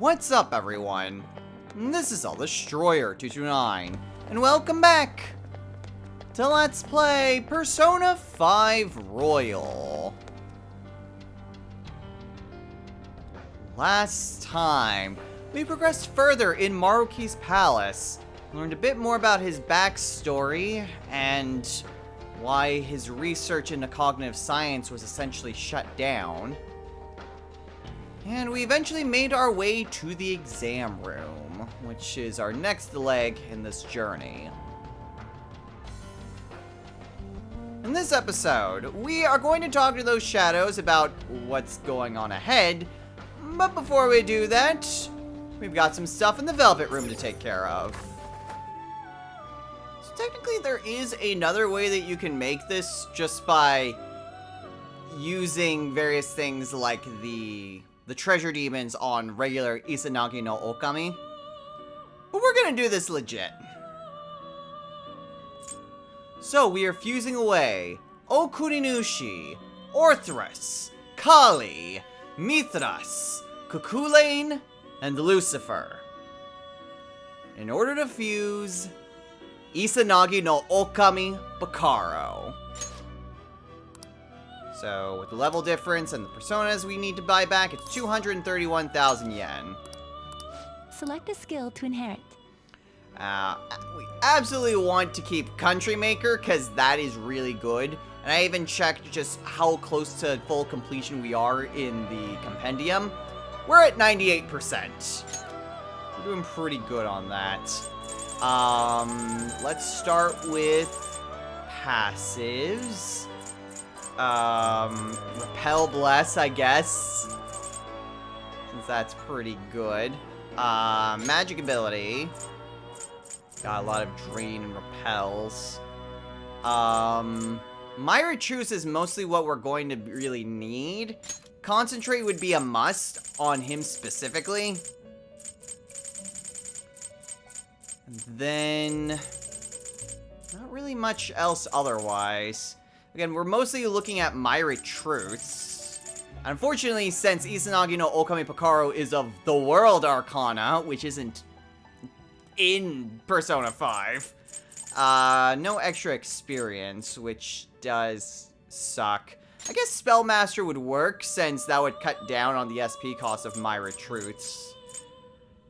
What's up, everyone? This is All Destroyer 229, and welcome back to Let's Play Persona 5 Royal. Last time, we progressed further in Maruki's palace, learned a bit more about his backstory, and why his research into cognitive science was essentially shut down. And we eventually made our way to the exam room, which is our next leg in this journey. In this episode, we are going to talk to those shadows about what's going on ahead, but before we do that, we've got some stuff in the Velvet Room to take care of. So technically there is another way that you can make this just by using various things like the treasure demons on regular Izanagi no Okami. But we're gonna do this legit. So we are fusing away Okurinushi, Orthrus, Kali, Mithras, Cuculain, and Lucifer, in order to fuse Izanagi no Okami Bakaro. So, with the level difference and the personas we need to buy back, it's 231,000 yen. Select a skill to inherit. We absolutely want to keep Country Maker, because that is really good. And I even checked just how close to full completion we are in the compendium. We're at 98%. We're doing pretty good on that. Let's start with passives. Repel Bless, I guess, since that's pretty good. Magic ability. Got a lot of Drain and Repels. Myra Truce is mostly what we're going to really need. Concentrate would be a must on him specifically. And then not really much else otherwise. Again, we're mostly looking at Myra Truths. Unfortunately, since Izanagi no Okami Bakaro is of the World Arcana, which isn't in Persona 5, no extra experience, which does suck. I guess Spellmaster would work, since that would cut down on the SP cost of Myra Truths.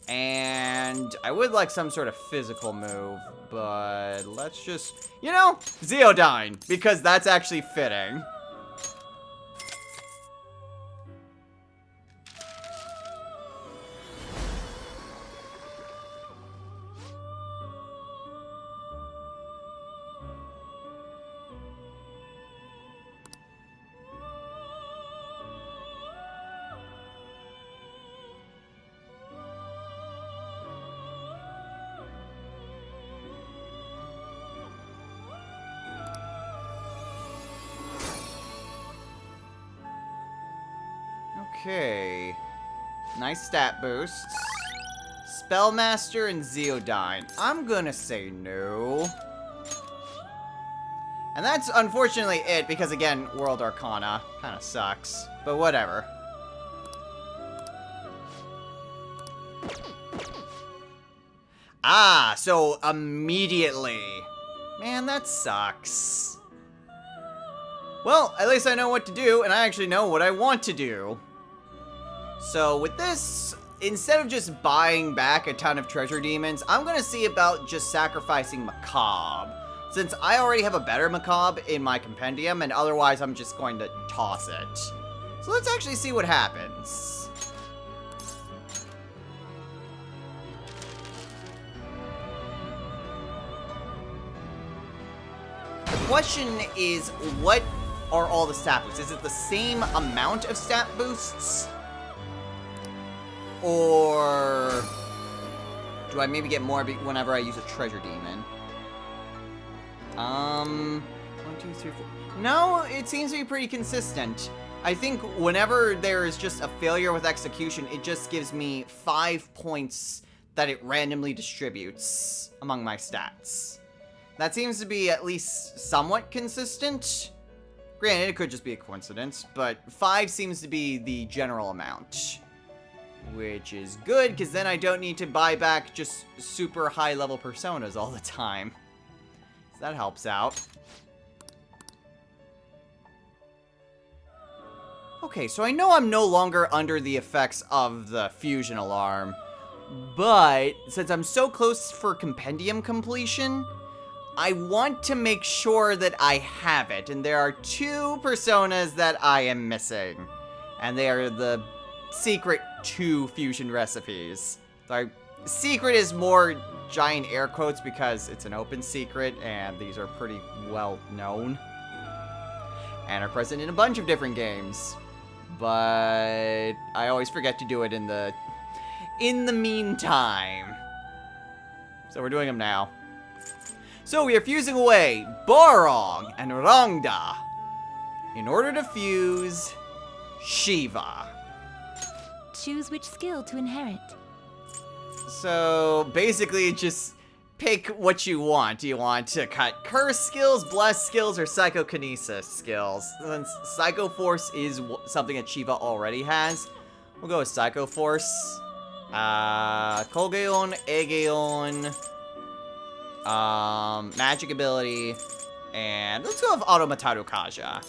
And I would like some sort of physical move, but let's just, Zeodyne, because that's actually fitting. Okay. Nice stat boosts. Spellmaster and Zeodyne. I'm gonna say no. And that's unfortunately it, because again, World Arcana kinda sucks. But whatever. Ah, so immediately. Man, that sucks. Well, at least I know what to do, and I actually know what I want to do. So with this, instead of just buying back a ton of treasure demons, I'm going to see about just sacrificing Macabre, since I already have a better Macabre in my compendium, and otherwise I'm just going to toss it. So let's actually see what happens. The question is, what are all the stat boosts? Is it the same amount of stat boosts? Or do I maybe get more whenever I use a treasure demon? 1, 2, 3, 4. No, it seems to be pretty consistent. I think whenever there is just a failure with execution, it just gives me 5 points that it randomly distributes among my stats. That seems to be at least somewhat consistent. Granted, it could just be a coincidence, but 5 seems to be the general amount. which is good, because then I don't need to buy back just super high-level personas all the time. So that helps out. Okay, so I know I'm no longer under the effects of the fusion alarm, but since I'm so close for compendium completion, I want to make sure that I have it, and there are 2 personas that I am missing, and they are the secret 2 fusion recipes. Sorry, secret is more giant air quotes because it's an open secret, and these are pretty well known, and are present in a bunch of different games. But I always forget to do it in the meantime. So we're doing them now. So we are fusing away Barong and Rangda in order to fuse Shiva. Choose which skill to inherit. So basically just pick what you want. Do you want to cut curse skills, bless skills, or psychokinesis skills? Since Psycho Force is something that Shiva already has, we'll go with Psycho Force. Kogeon, Aegeon, magic ability, and let's go with Automataru Kaja.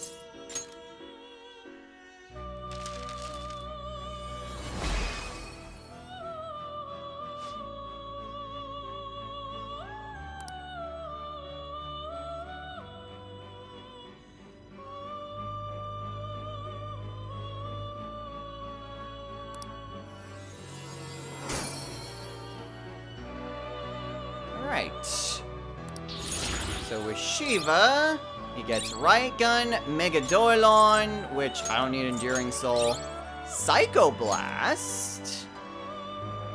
Alright. So with Shiva, he gets Riot Gun, Mega Doilon, which I don't need Enduring Soul, Psycho Blast.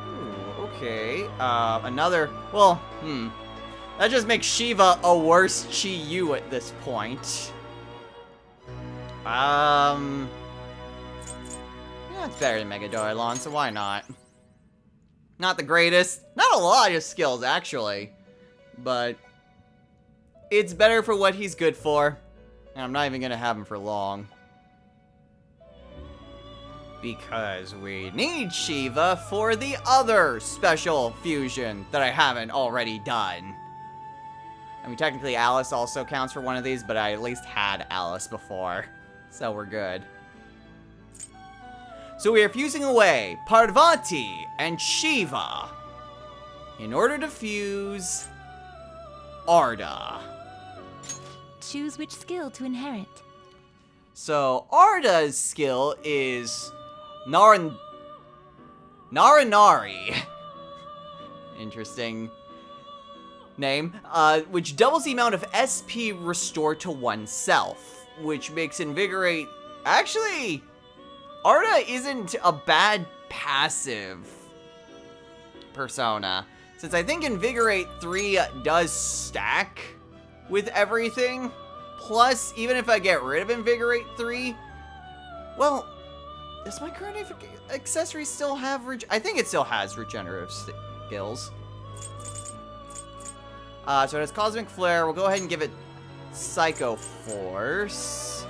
Ooh, okay. Another, well, that just makes Shiva a worse Chi-Yu at this point. Yeah, it's better than Mega Doilon, so why not? Not the greatest. Not a lot of skills, actually. But it's better for what he's good for. And I'm not even going to have him for long. Because we need Shiva for the other special fusion that I haven't already done. I mean, technically Alice also counts for one of these, but I at least had Alice before. So we're good. So we are fusing away Parvati and Shiva in order to fuse Arda. Choose which skill to inherit. So Arda's skill is Naranari. Interesting name. Which doubles the amount of SP restored to oneself, which makes Invigorate... Actually... Arda isn't a bad passive persona, since I think Invigorate 3 does stack with everything. Plus, even if I get rid of Invigorate 3, well, does my current accessory still have... I think it still has regenerative skills. So it has Cosmic Flare. We'll go ahead and give it Psycho Force.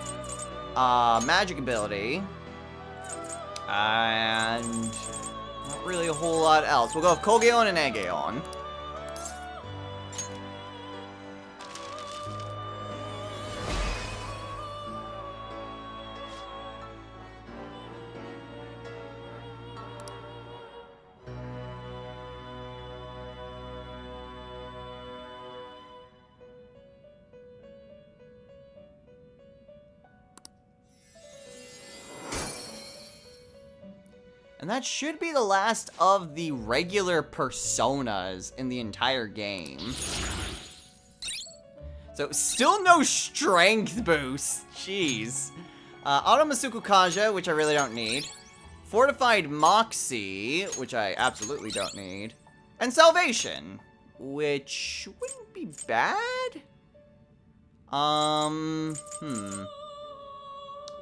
Magic ability. And not really a whole lot else. We'll go with Kogeon and Aegeon. And that should be the last of the regular personas in the entire game. So, still no strength boost. Jeez. Automasuku Kaja, which I really don't need. Fortified Moxie, which I absolutely don't need. And Salvation, which wouldn't be bad.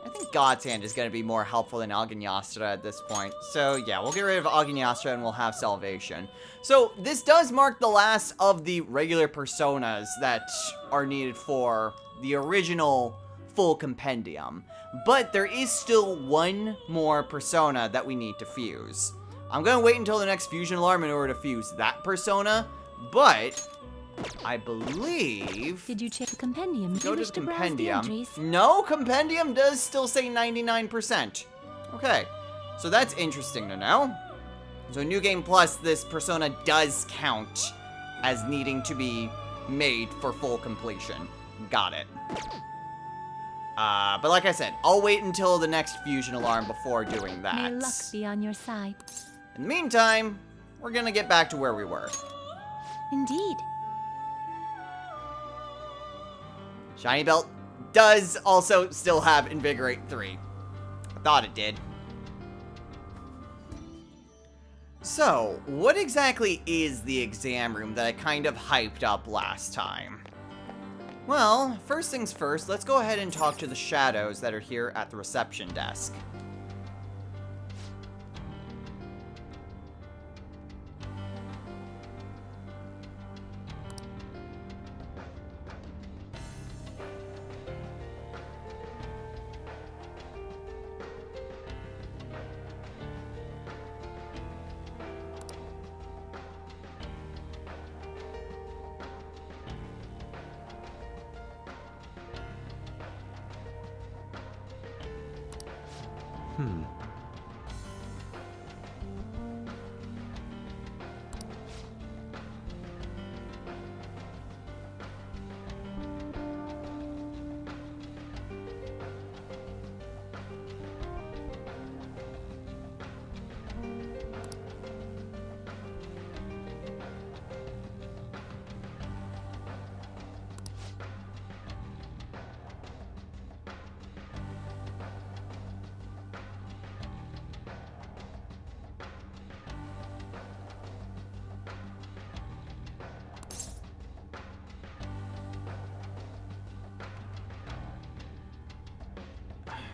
I think God's Hand is going to be more helpful than Aganyastra at this point. So, yeah, we'll get rid of Aganyastra and we'll have Salvation. So, this does mark the last of the regular personas that are needed for the original full compendium. But there is still one more persona that we need to fuse. I'm gonna wait until the next fusion alarm in order to fuse that persona, but I believe... Did you check the compendium? Do Go you to wish the to browse the compendium. entries? No, compendium does still say 99%. Okay, so that's interesting to know. So New Game Plus, this persona does count as needing to be made for full completion. Got it. But like I said, I'll wait until the next fusion alarm before doing that. May luck be on your side. In the meantime, we're gonna get back to where we were. Indeed. Shiny Belt does also still have Invigorate 3. I thought it did. So, what exactly is the exam room that I kind of hyped up last time? Well, first things first, let's go ahead and talk to the shadows that are here at the reception desk.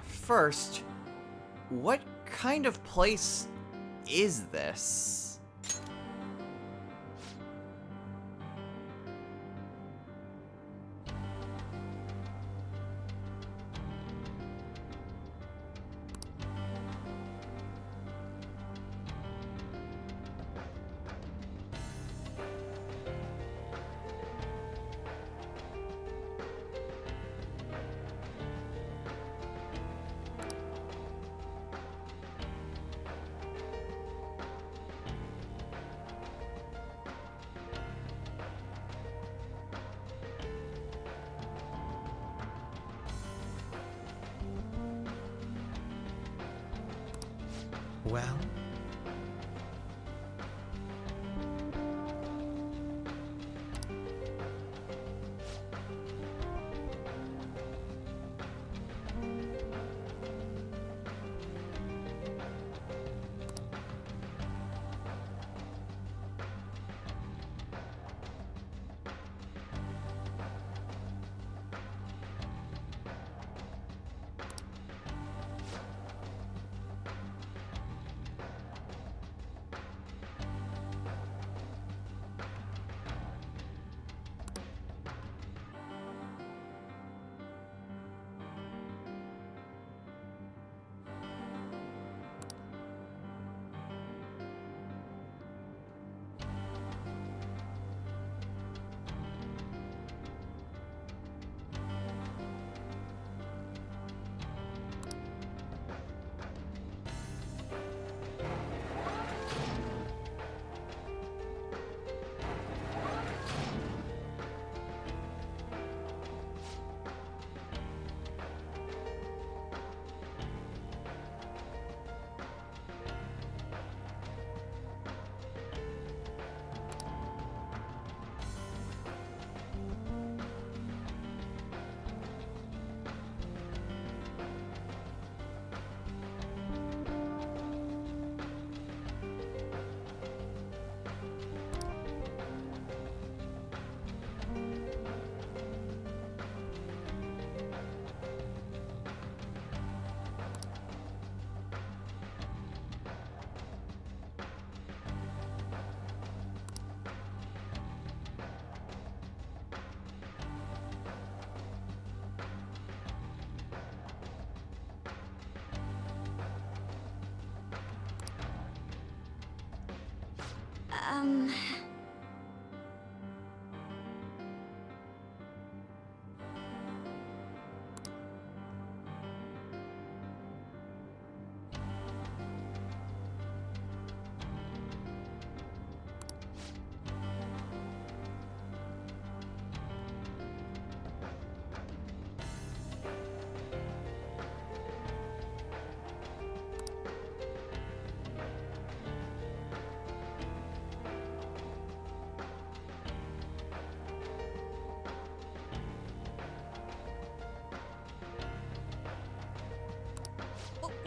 First, what kind of place is this? Well?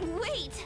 Wait!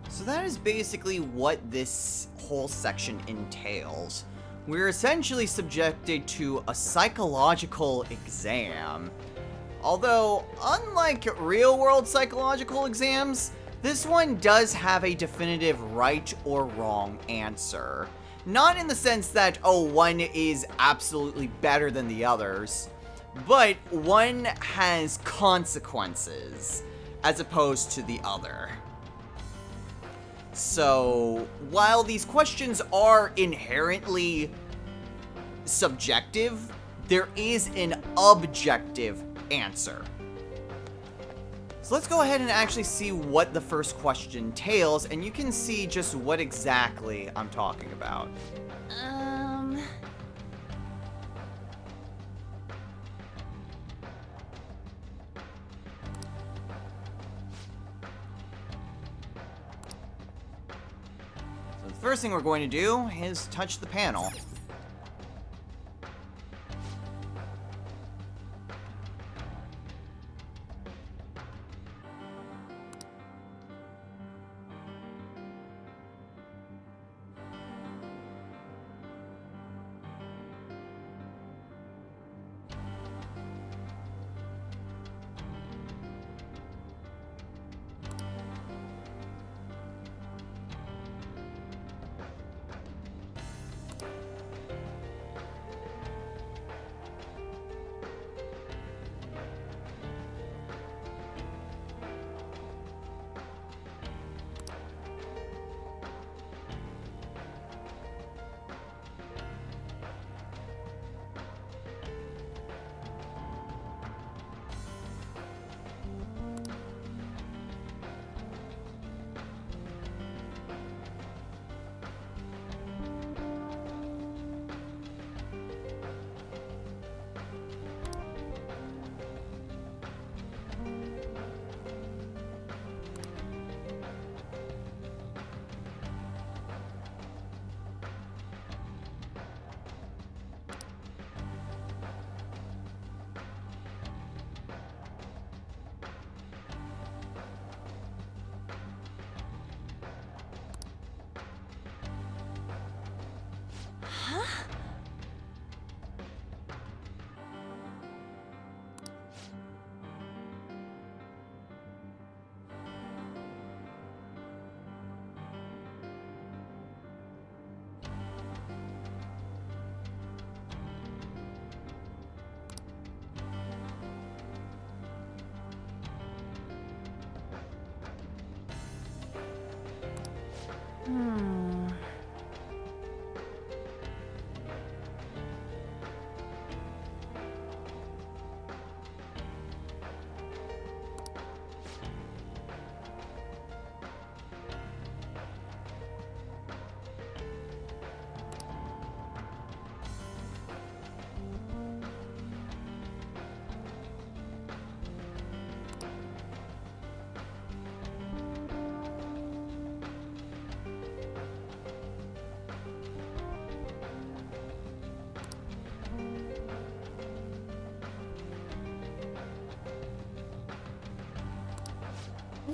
So that is basically what this whole section entails. We're essentially subjected to a psychological exam. Although, unlike real-world psychological exams, this one does have a definitive right or wrong answer. Not in the sense that, oh, one is absolutely better than the others, but one has consequences as opposed to the other. So, while these questions are inherently subjective, there is an objective answer. So let's go ahead and actually see what the first question entails, and you can see just what exactly I'm talking about. So the first thing we're going to do is touch the panel.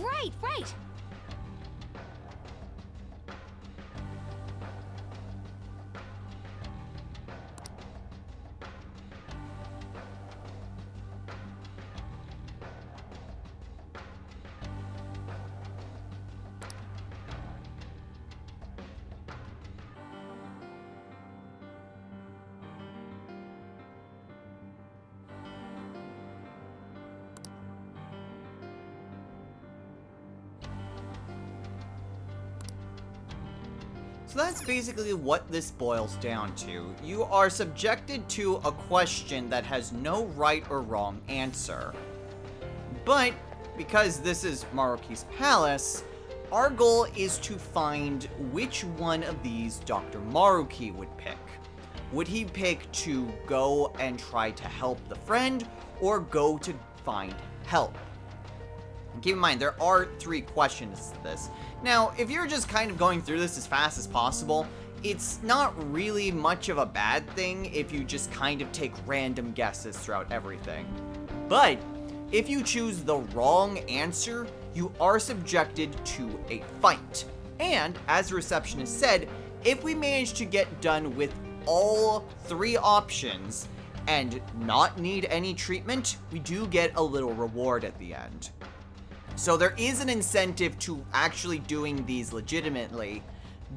Right. So that's basically what this boils down to. You are subjected to a question that has no right or wrong answer. But, because this is Maruki's palace, our goal is to find which one of these Dr. Maruki would pick. Would he pick to go and try to help the friend, or go to find help? And keep in mind, there are 3 questions to this. Now, if you're just kind of going through this as fast as possible, it's not really much of a bad thing if you just kind of take random guesses throughout everything. But, if you choose the wrong answer, you are subjected to a fight. And, as the receptionist said, if we manage to get done with all 3 options and not need any treatment, we do get a little reward at the end. So there is an incentive to actually doing these legitimately,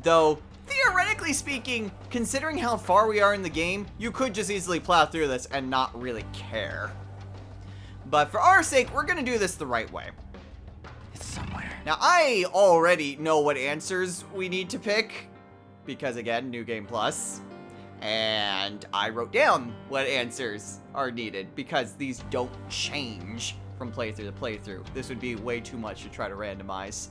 though theoretically speaking, considering how far we are in the game, you could just easily plow through this and not really care. But for our sake, we're gonna do this the right way. It's somewhere. Now, I already know what answers we need to pick, because again, New Game Plus. And I wrote down what answers are needed, because these don't change from playthrough to playthrough. This would be way too much to try to randomize.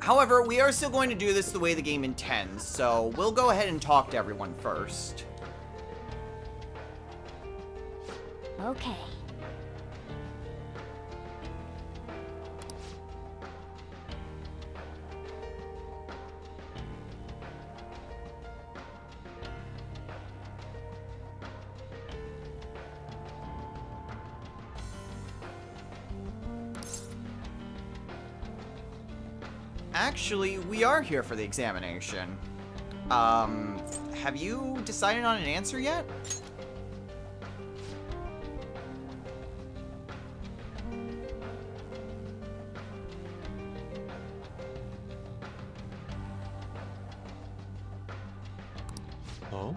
However, we are still going to do this the way the game intends, so we'll go ahead and talk to everyone first. Okay. Actually, we are here for the examination. Have you decided on an answer yet? Oh?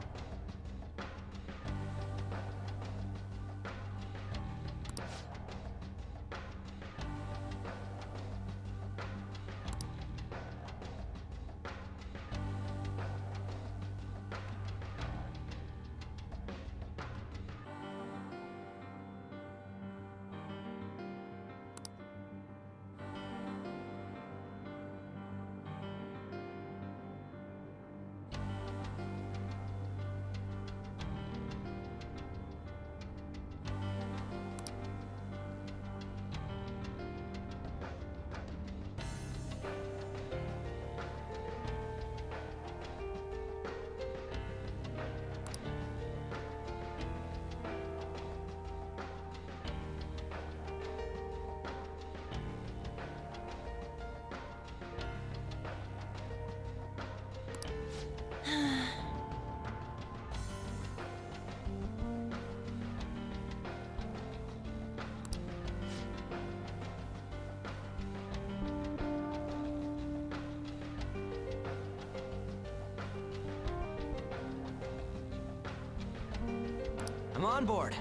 I'm on board.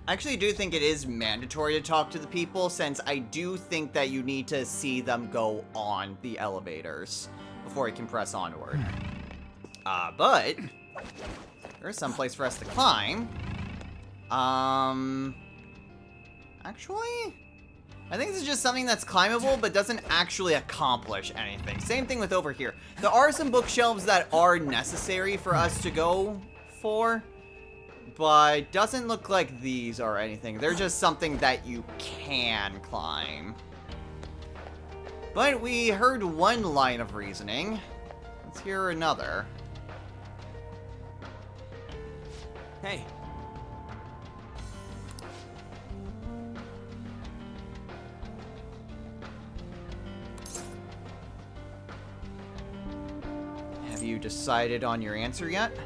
I actually do think it is mandatory to talk to the people, since I do think that you need to see them go on the elevators before you can press onward. But there's some place for us to climb. Actually, I think this is just something that's climbable, but doesn't actually accomplish anything. Same thing with over here. There are some bookshelves that are necessary for us to go for, but doesn't look like these are anything. They're just something that you can climb. But we heard one line of reasoning. Let's hear another. Hey. Have you decided on your answer yet?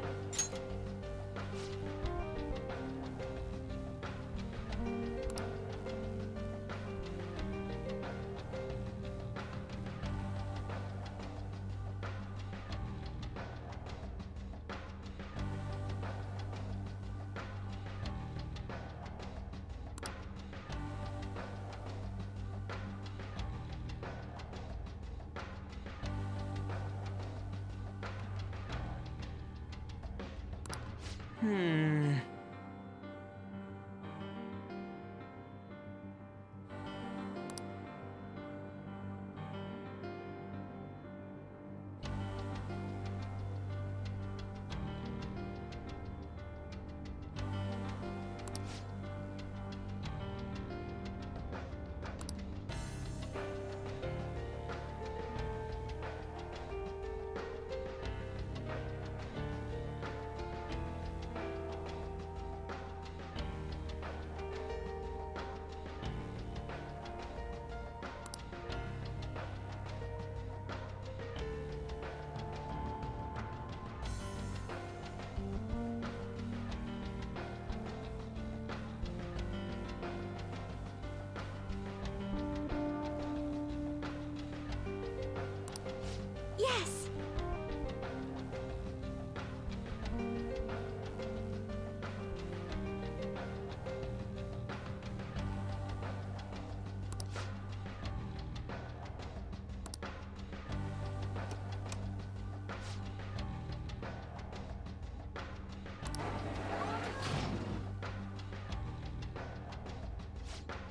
Yes.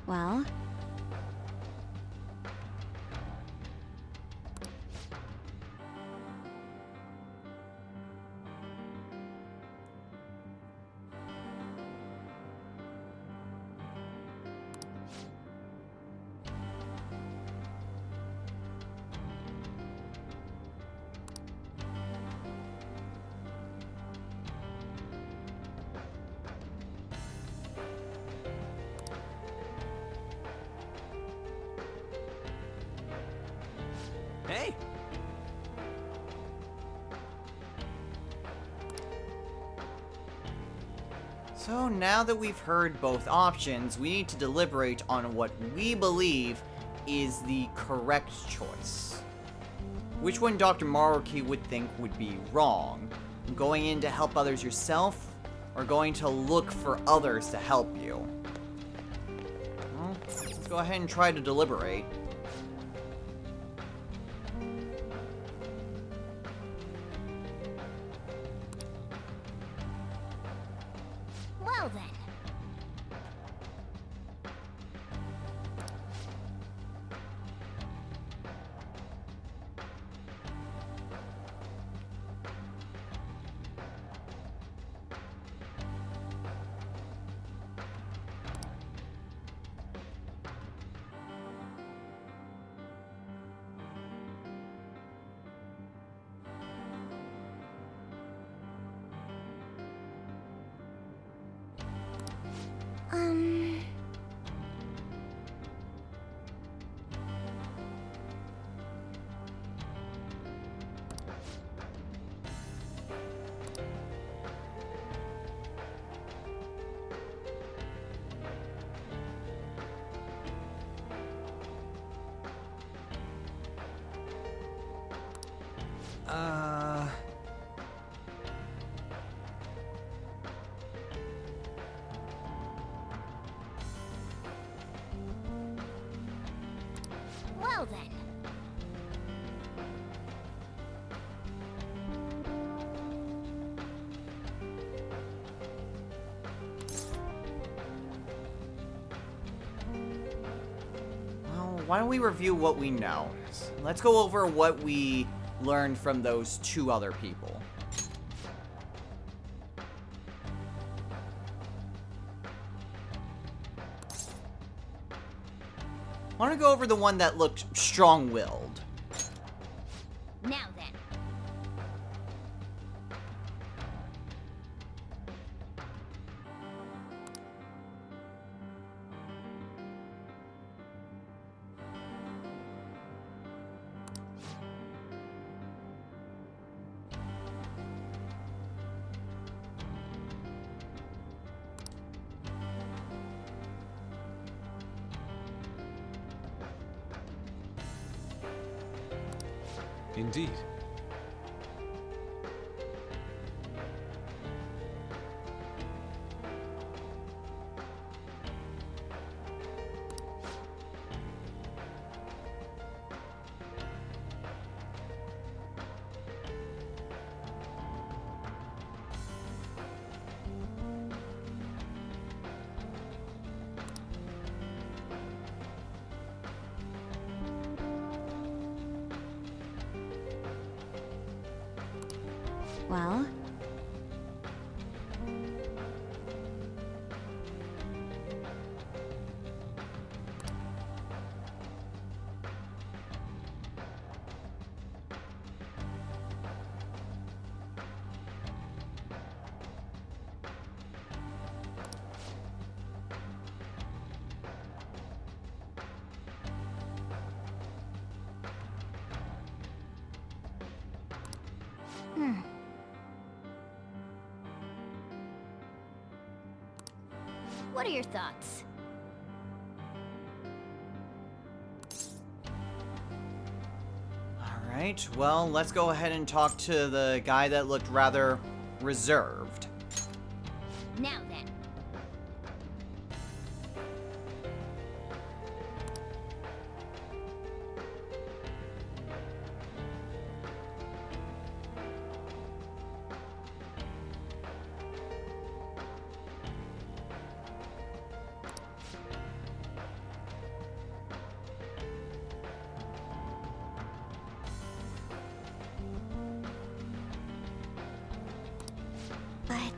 Well, Hey. So now that we've heard both options, we need to deliberate on what we believe is the correct choice. Which one Dr. Maruki would think would be wrong? Going in to help others yourself, or going to look for others to help you? Well, let's go ahead and try to deliberate. well then. Well then. why don't we review what we know? Let's go over what we learned from those 2 other people. I want to go over the one that looked strong-willed. Now then. Indeed. Well, what are your thoughts? Alright, well, let's go ahead and talk to the guy that looked rather reserved. Now then. But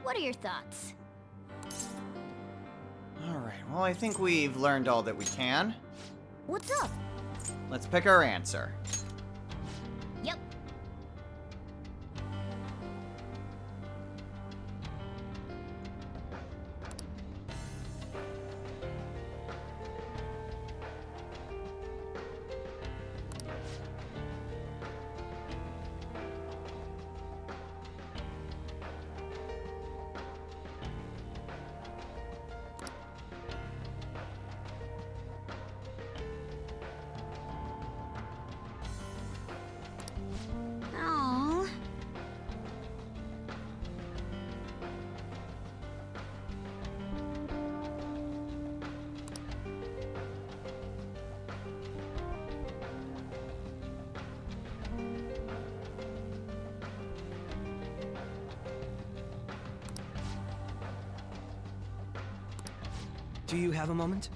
what are your thoughts? Alright, well, I think we've learned all that we can. What's up? Let's pick our answer. Yep. Oh. Do you have a moment?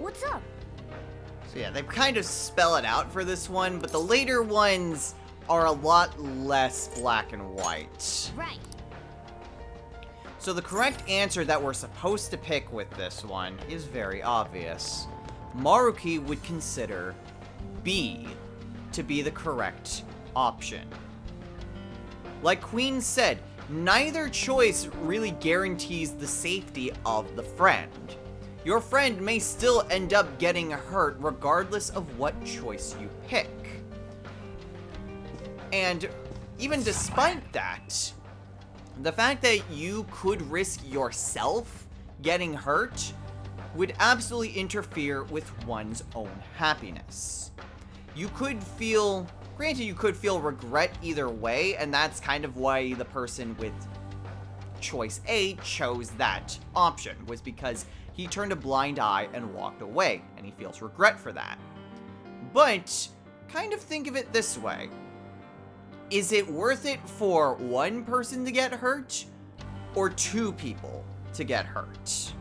What's up? So yeah, they kind of spell it out for this one, but the later ones are a lot less black and white. Right. So the correct answer that we're supposed to pick with this one is very obvious. Maruki would consider B to be the correct option. Like Queen said, neither choice really guarantees the safety of the friend. Your friend may still end up getting hurt regardless of what choice you pick. And even despite that, the fact that you could risk yourself getting hurt would absolutely interfere with one's own happiness. You could feel, granted you could feel regret either way, and that's kind of why the person with choice A chose that option, was because he turned a blind eye and walked away, and he feels regret for that. But kind of think of it this way. Is it worth it for one person to get hurt, or two people to get hurt?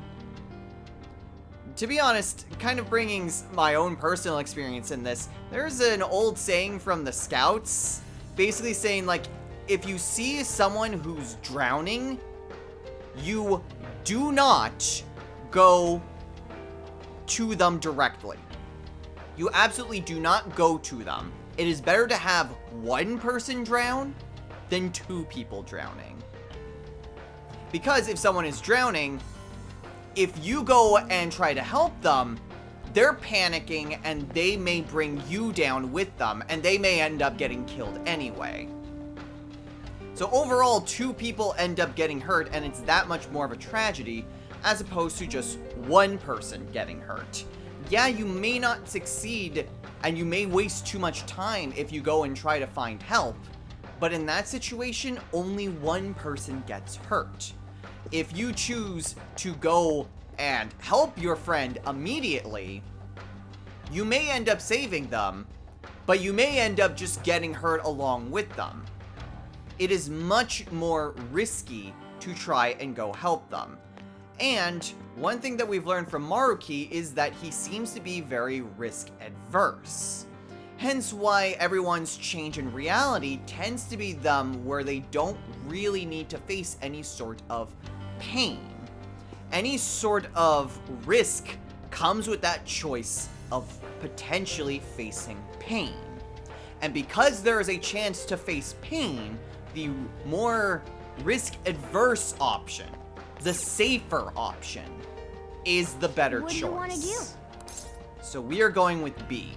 To be honest, kind of bringing my own personal experience in this, there's an old saying from the Scouts, basically saying, like, if you see someone who's drowning, you do not go to them directly. You absolutely do not go to them. It is better to have one person drown than two people drowning. Because if someone is drowning, if you go and try to help them, they're panicking and they may bring you down with them, and they may end up getting killed anyway. So overall, two people end up getting hurt, and it's that much more of a tragedy as opposed to just one person getting hurt. Yeah, you may not succeed, and you may waste too much time if you go and try to find help, but in that situation, only one person gets hurt. If you choose to go and help your friend immediately, you may end up saving them, but you may end up just getting hurt along with them. It is much more risky to try and go help them. And one thing that we've learned from Maruki is that he seems to be very risk adverse. Hence why everyone's change in reality tends to be them where they don't really need to face any sort of pain. Any sort of risk comes with that choice of potentially facing pain. And because there is a chance to face pain, the more risk adverse option, the safer option, is the better choice. What do you want to do? So we are going with B.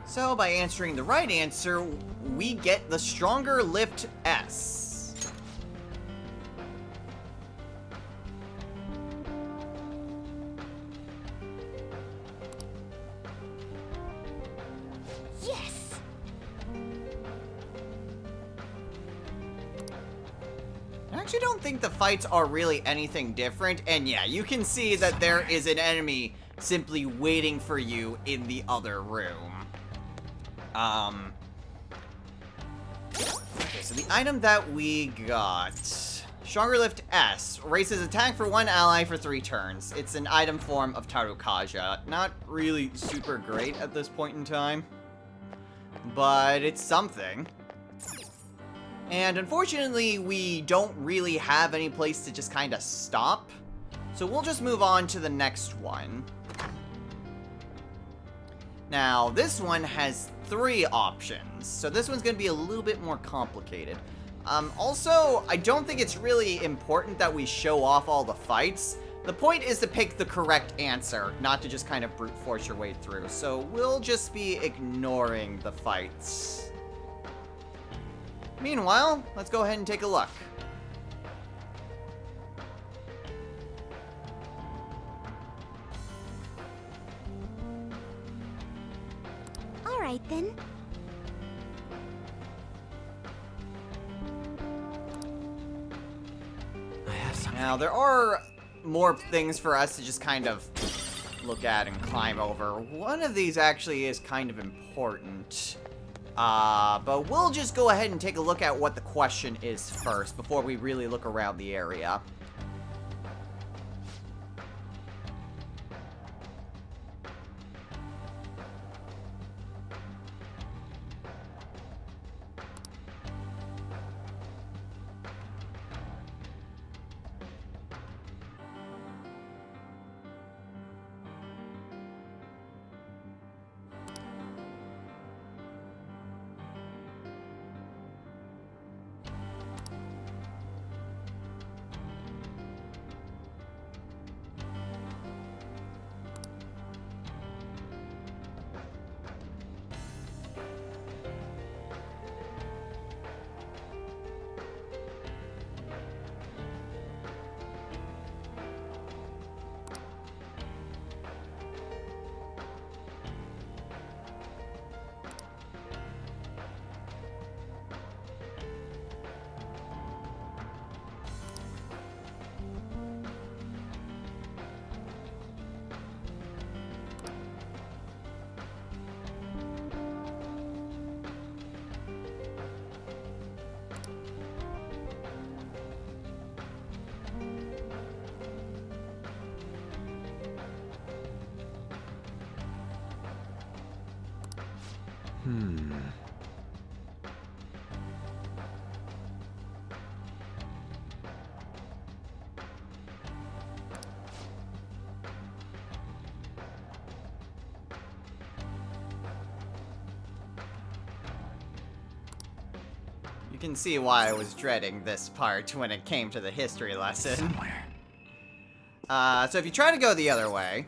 So by answering the right answer, we get the stronger lift S. Yes! I actually don't think the fights are really anything different, and yeah, you can see that there is an enemy simply waiting for you in the other room. Okay, so the item that we got... Stronger Lift S. Raises attack for one ally for 3 turns. It's an item form of Tarukaja. Not really super great at this point in time. But it's something. And unfortunately, we don't really have any place to just kind of stop. So we'll just move on to the next one. Now, this one has 3 options. So this one's going to be a little bit more complicated. Also, I don't think it's really important that we show off all the fights. The point is to pick the correct answer, not to just kind of brute force your way through. So we'll just be ignoring the fights. Meanwhile, let's go ahead and take a look. All right, then. I have something. Now, there are more things for us to just kind of look at and climb over. One of these actually is kind of important. But we'll just go ahead and take a look at what the question is first before we really look around the area. You can see why I was dreading this part when it came to the history lesson. Somewhere. So if you try to go the other way...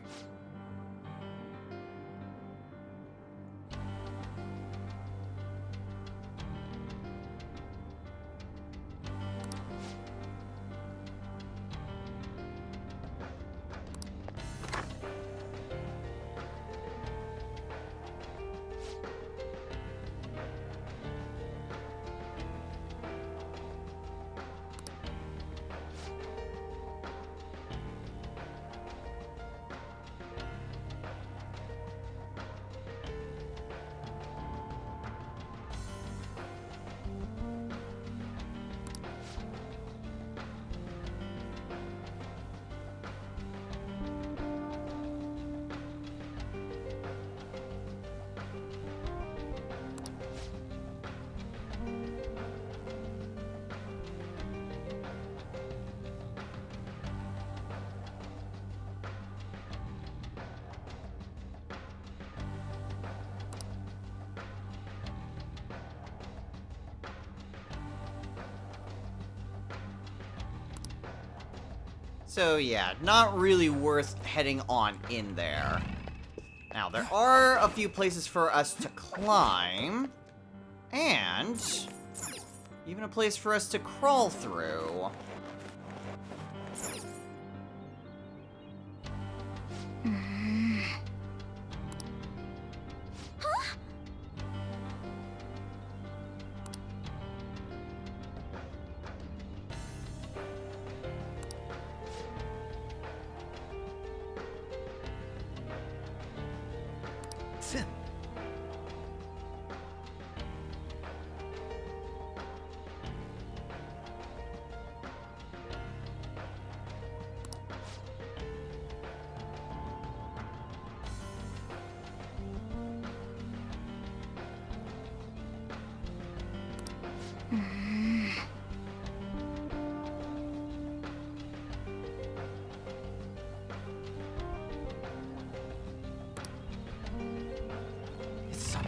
So yeah, not really worth heading on in there. Now, there are a few places for us to climb, and even a place for us to crawl through.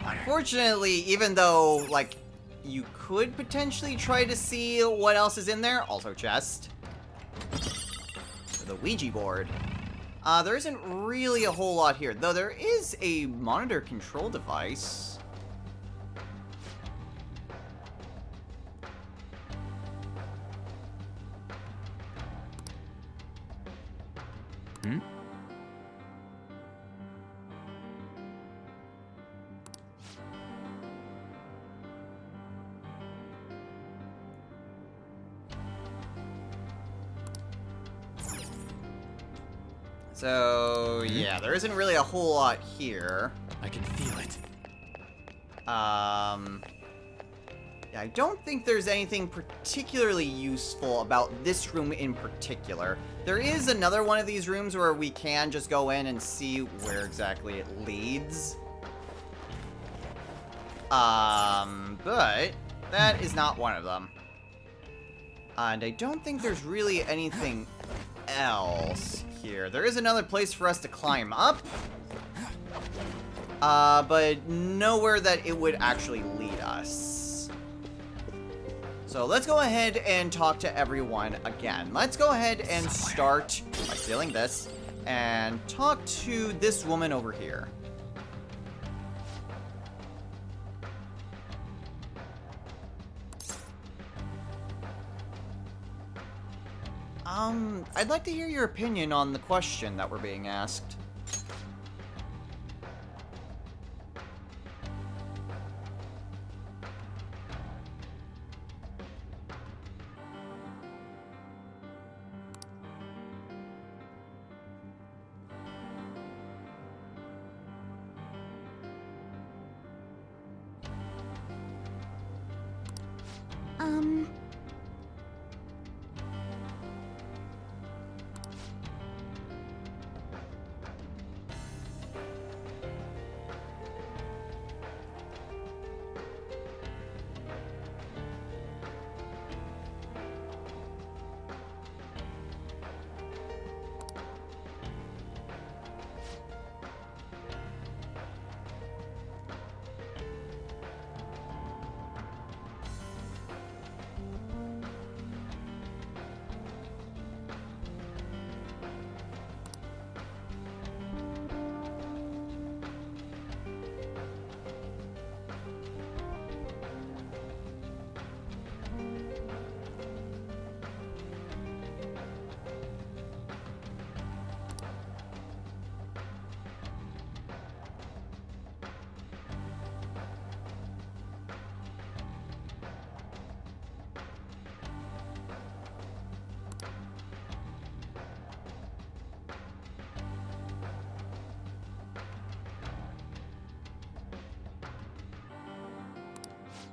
Unfortunately, even though, like, you could potentially try to see what else is in there, also chest, the Ouija board, there isn't really a whole lot here, though there is a monitor control device. Hmm? So, yeah, there isn't really a whole lot here. I can feel it. Yeah, I don't think there's anything particularly useful about this room in particular. There is another one of these rooms where we can just go in and see where exactly it leads. But that is not one of them. And I don't think there's really anything else here. There is another place for us to climb up. But nowhere that it would actually lead us. So let's go ahead and talk to everyone again. Let's go ahead and start by stealing this and talk to this woman over here. I'd like to hear your opinion on the question that we're being asked.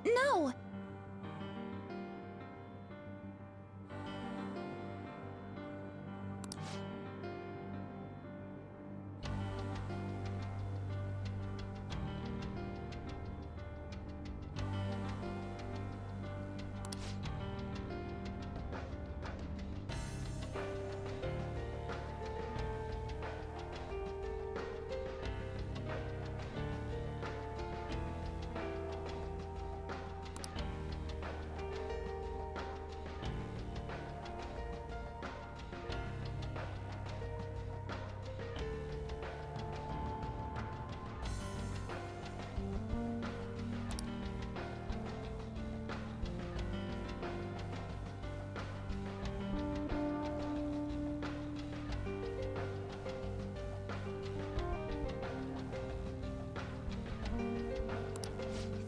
No!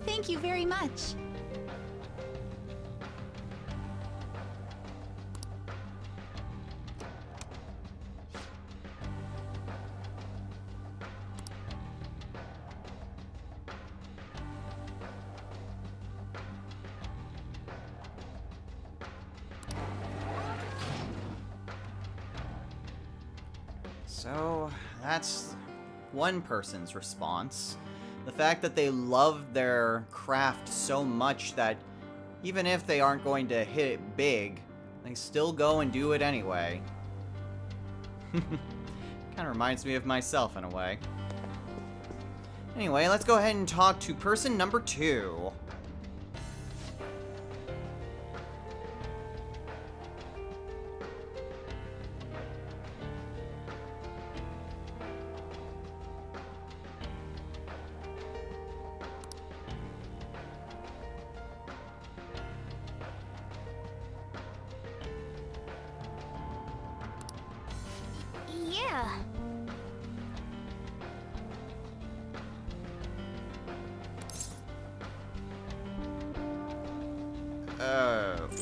Thank you very much. So, that's one person's response. The fact that they love their craft so much that even if they aren't going to hit it big, they still go and do it anyway. Kind of reminds me of myself in a way. Anyway, let's go ahead and talk to person number 2. Yeah.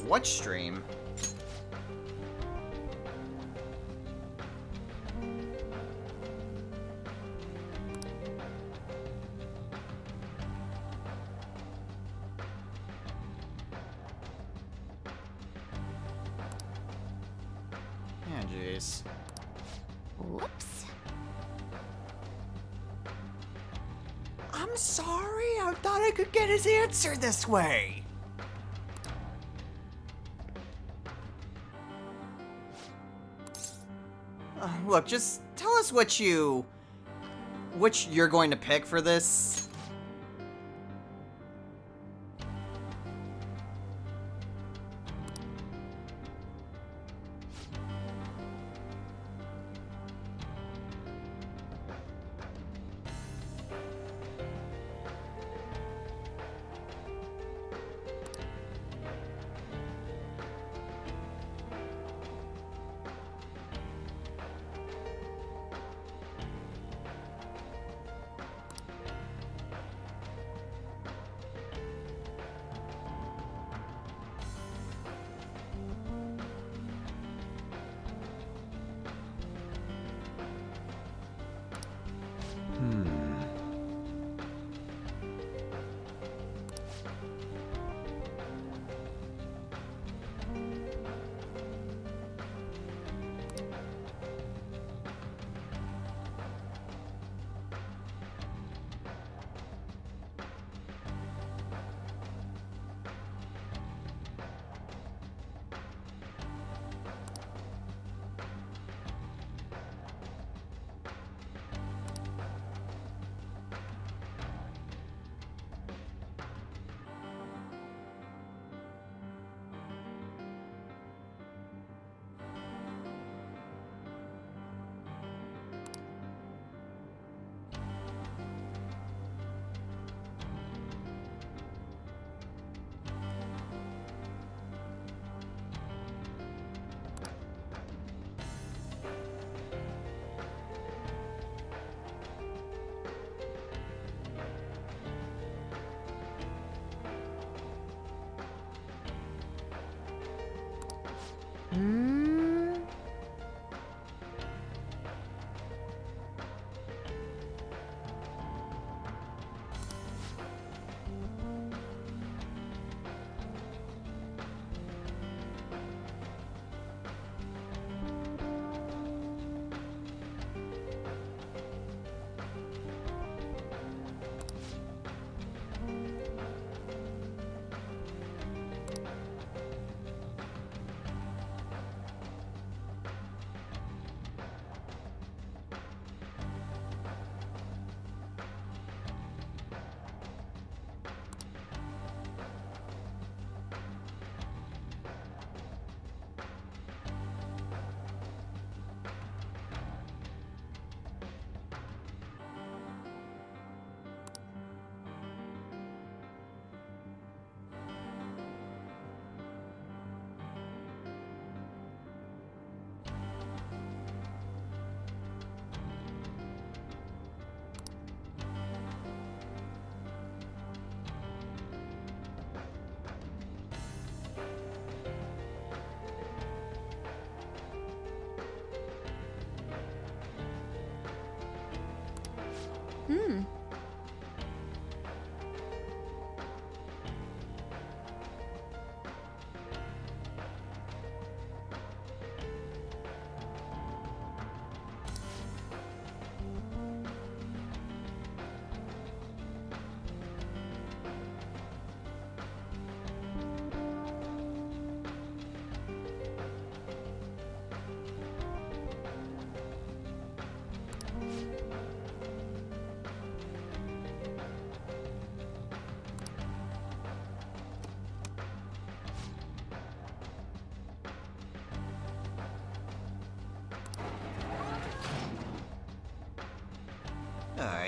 What stream? Yeah, jeez. Whoops. I'm sorry. I thought I could get his answer this way. Look, just tell us which you're going to pick for this.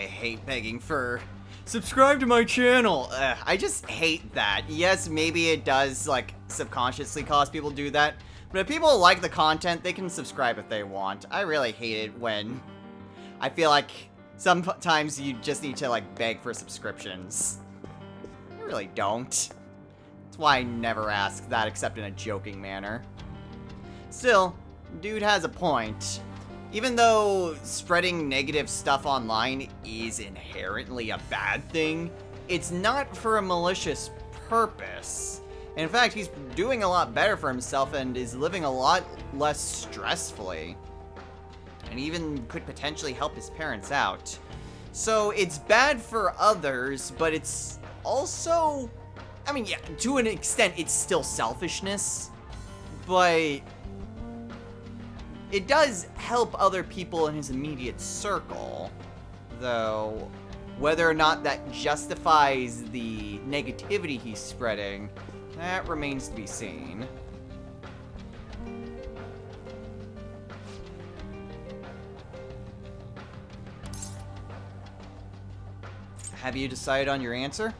hate begging for subscribe to my channel. I just hate that. Yes, maybe it does, like, subconsciously cause people to do that. But if people like the content, they can subscribe if they want. I really hate it when I feel like sometimes you just need to, like, beg for subscriptions. I really don't. That's why I never ask that except in a joking manner. Still, dude has a point. Even though spreading negative stuff online is inherently a bad thing, it's not for a malicious purpose. In fact, he's doing a lot better for himself and is living a lot less stressfully. And even could potentially help his parents out. So it's bad for others, but it's also... I mean, yeah, to an extent, it's still selfishness. But it does help other people in his immediate circle. Though, whether or not that justifies the negativity he's spreading, that remains to be seen. Have you decided on your answer?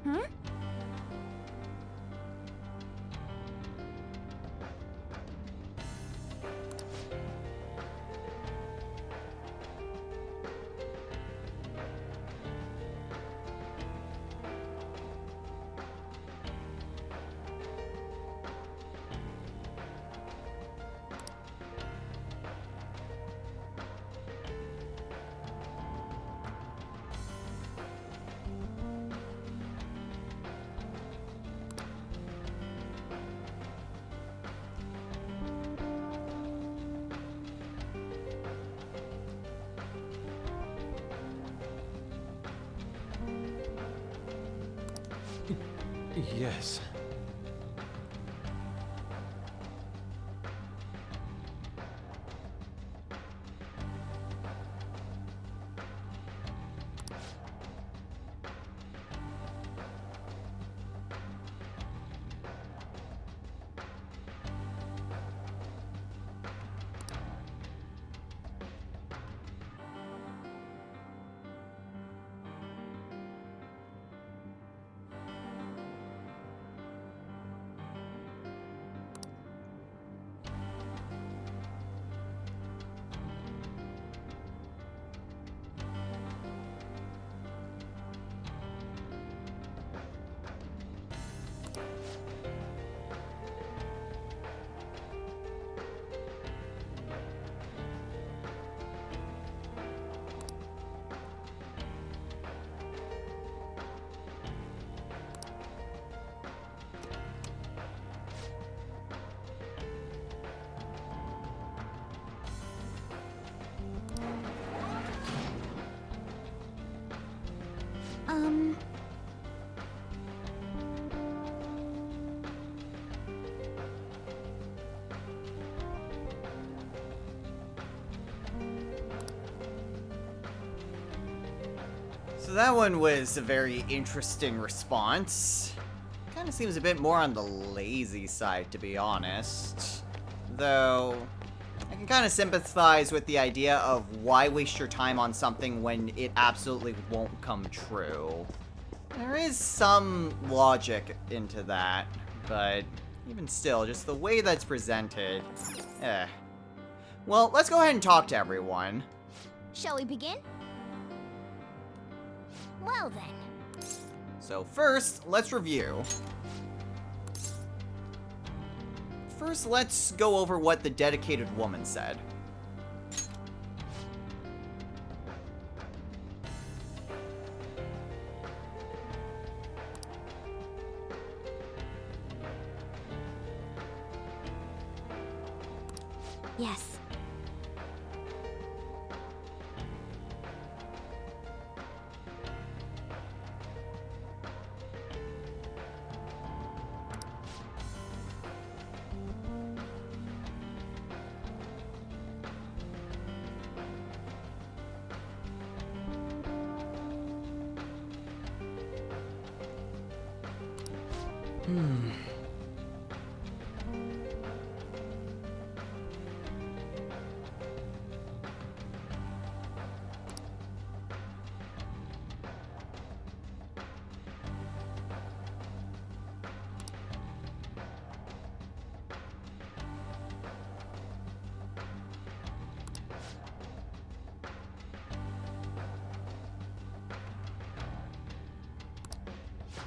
Hmm? Yes. So that one was a very interesting response. Kind of seems a bit more on the lazy side, to be honest. Though, I can kind of sympathize with the idea of why waste your time on something when it absolutely won't come true. There is some logic into that, but even still, just the way that's presented, eh. Well, let's go ahead and talk to everyone. Shall we begin? Well then. So first, let's review. First, let's go over what the dedicated woman said. Yes.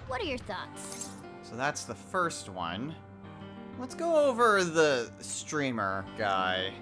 What are your thoughts? So that's the first one. Let's go over the streamer guy.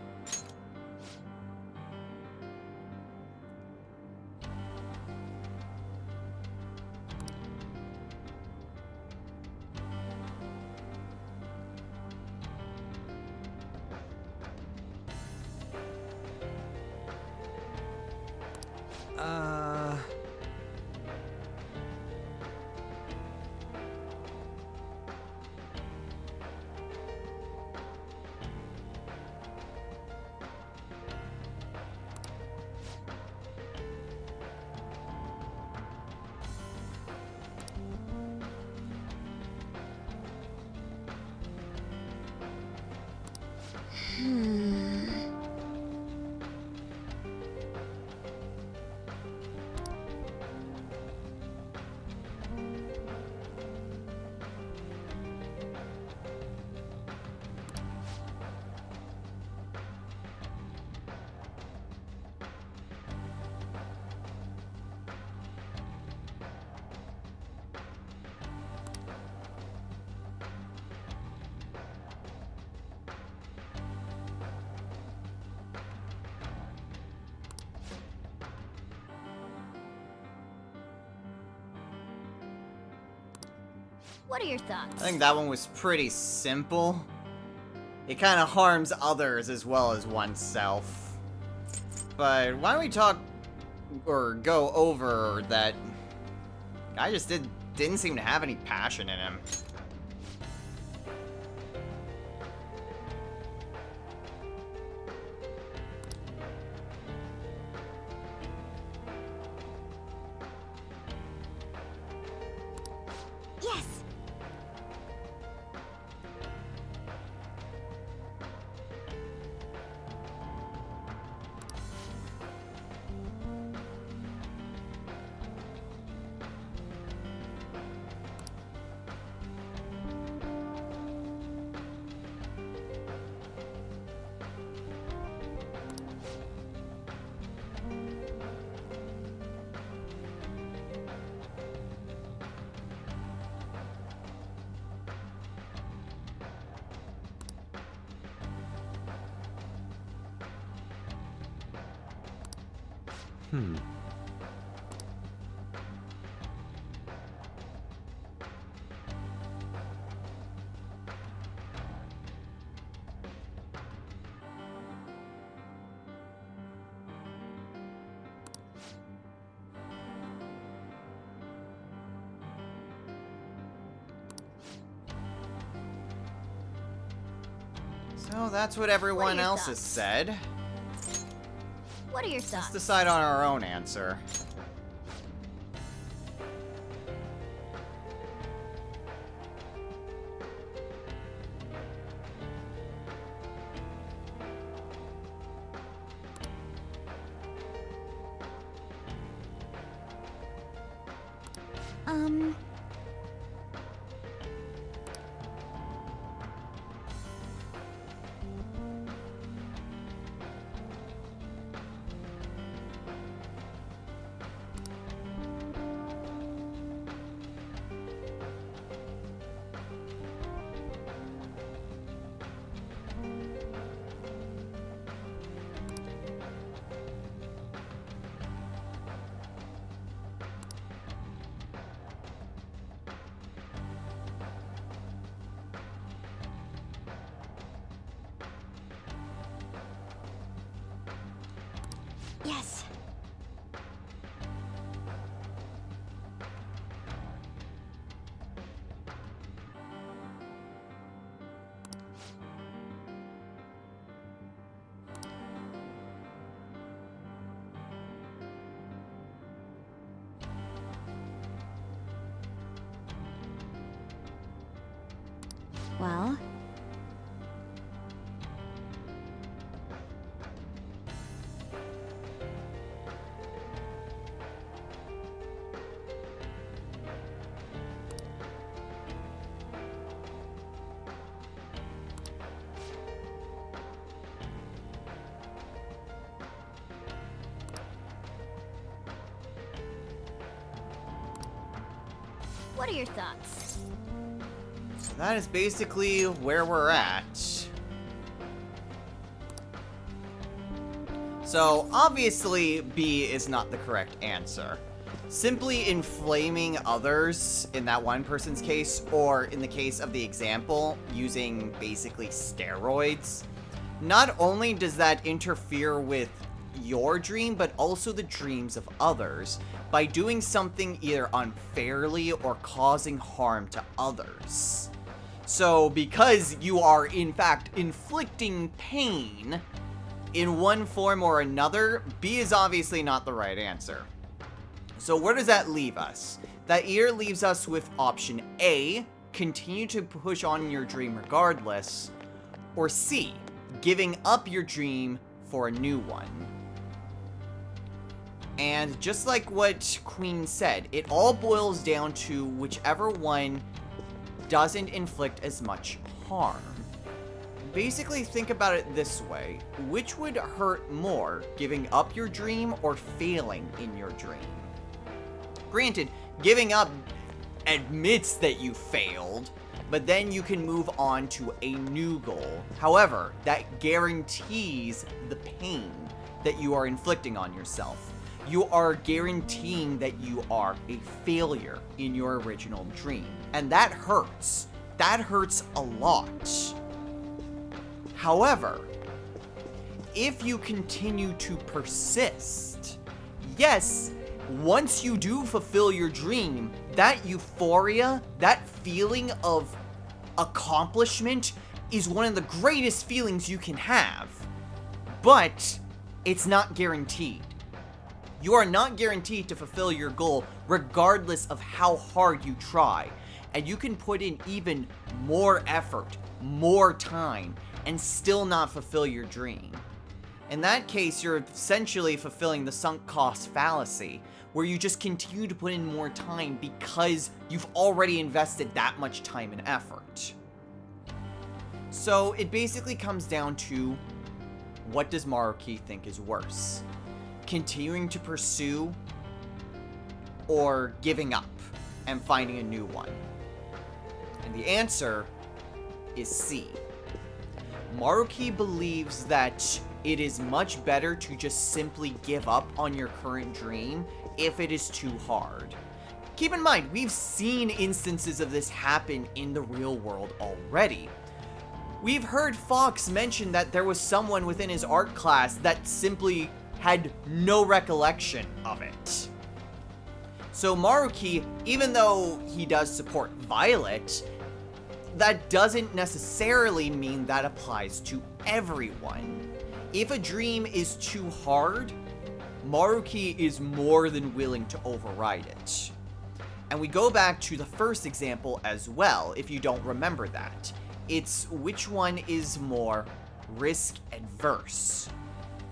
What are your thoughts? I think that one was pretty simple. It kind of harms others as well as oneself. But why don't we talk or go over that guy just didn't seem to have any passion in him. Yes! So that's what everyone your else has thoughts? said. What are your Let's thoughts? decide on our own answer. Well, what are your thoughts? So that is basically where we're at. So, obviously, B is not the correct answer. Simply inflaming others, in that one person's case, or in the case of the example, using basically steroids, not only does that interfere with your dream, but also the dreams of others, by doing something either unfairly or causing harm to others. So, because you are, in fact, inflicting pain in one form or another, B is obviously not the right answer. So where does that leave us? That either leaves us with option A, continue to push on your dream regardless, or C, giving up your dream for a new one. And just like what Queen said, it all boils down to whichever one doesn't inflict as much harm. Basically, think about it this way. Which would hurt more, giving up your dream or failing in your dream? Granted, giving up admits that you failed, but then you can move on to a new goal. However, that guarantees the pain that you are inflicting on yourself. You are guaranteeing that you are a failure in your original dream. And that hurts. That hurts a lot. However, if you continue to persist, yes, once you do fulfill your dream, that euphoria, that feeling of accomplishment is one of the greatest feelings you can have. But it's not guaranteed. You are not guaranteed to fulfill your goal regardless of how hard you try. And you can put in even more effort, more time, and still not fulfill your dream. In that case, you're essentially fulfilling the sunk cost fallacy, where you just continue to put in more time because you've already invested that much time and effort. So it basically comes down to, what does Maruki think is worse? Continuing to pursue, or giving up and finding a new one? And the answer is C. Maruki believes that it is much better to just simply give up on your current dream if it is too hard. Keep in mind, we've seen instances of this happen in the real world already. We've heard Fox mention that there was someone within his art class that simply had no recollection of it. So Maruki, even though he does support Violet, that doesn't necessarily mean that applies to everyone. If a dream is too hard, Maruki is more than willing to override it. And we go back to the first example as well, if you don't remember that. It's which one is more risk adverse.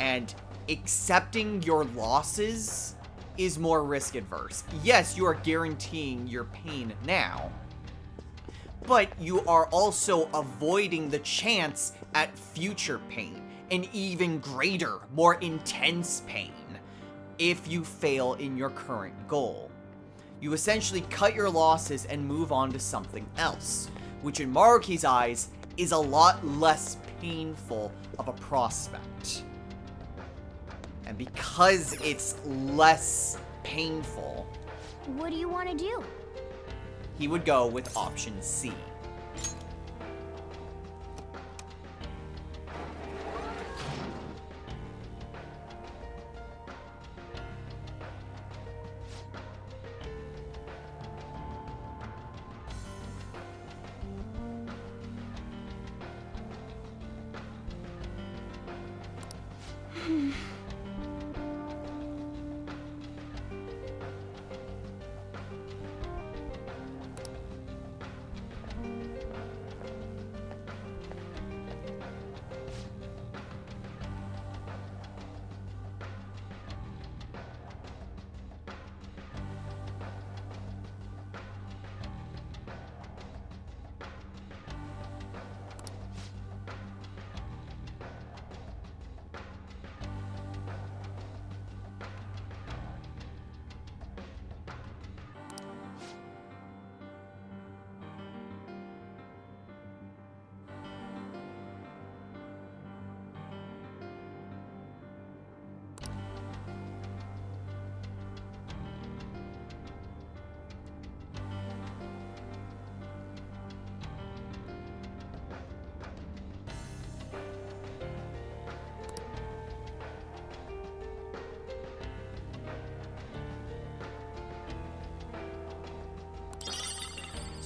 And accepting your losses is more risk adverse. Yes, you are guaranteeing your pain now, but you are also avoiding the chance at future pain, an even greater, more intense pain, if you fail in your current goal. You essentially cut your losses and move on to something else, which in Maruki's eyes is a lot less painful of a prospect. And because it's less painful, What do you want to do? he would go with option C.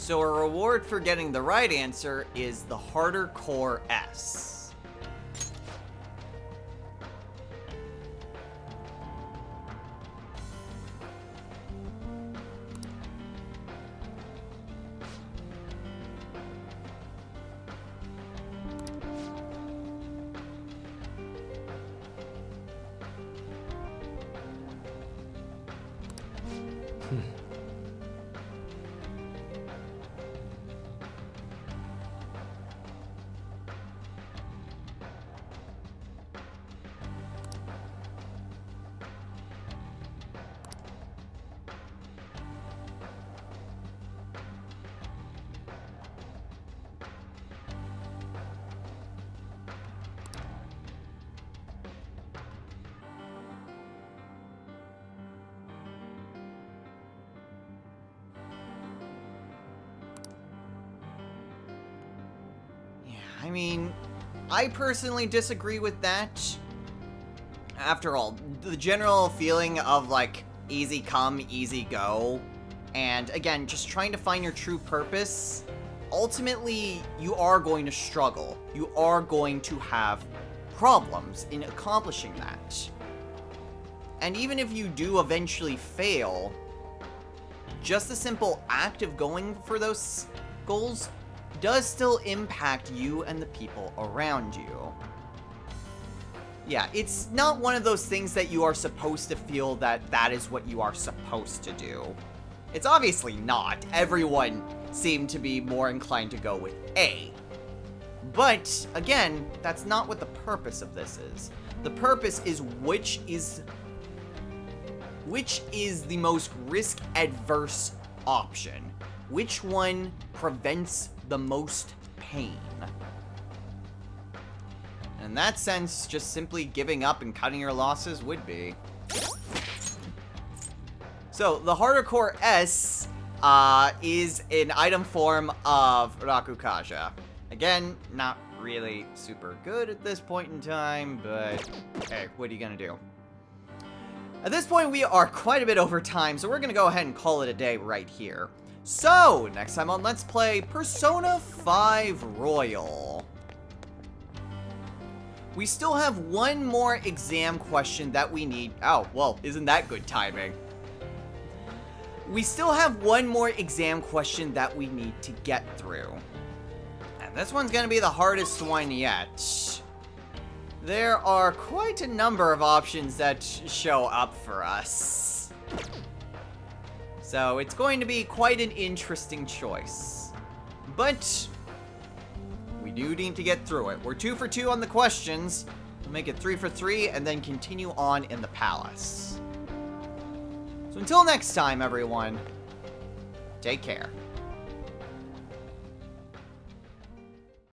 So a reward for getting the right answer is the harder core S. I mean, I personally disagree with that. After all, the general feeling of, like, easy come, easy go, and again, just trying to find your true purpose, ultimately, you are going to struggle. You are going to have problems in accomplishing that. And even if you do eventually fail, just the simple act of going for those goals does still impact you and the people around you. Yeah, it's not one of those things that you are supposed to feel that that is what you are supposed to do. It's obviously not. Everyone seemed to be more inclined to go with A. But, again, that's not what the purpose of this is. The purpose is which is the most risk-adverse option. Which one prevents the most pain? And in that sense, just simply giving up and cutting your losses would be. So, the harder core S is an item form of Rakukaja. Again, not really super good at this point in time, but hey, what are you gonna do? At this point, we are quite a bit over time, so we're gonna go ahead and call it a day right here. So, next time on Let's Play Persona 5 Royal. We still have one more exam question that we need. Oh, well, isn't that good timing? We still have one more exam question that we need to get through. And this one's gonna be the hardest one yet. There are quite a number of options that show up for us. So it's going to be quite an interesting choice. But we do need to get through it. We're 2 for 2 on the questions. We'll make it 3 for 3 and then continue on in the palace. So until next time, everyone, take care.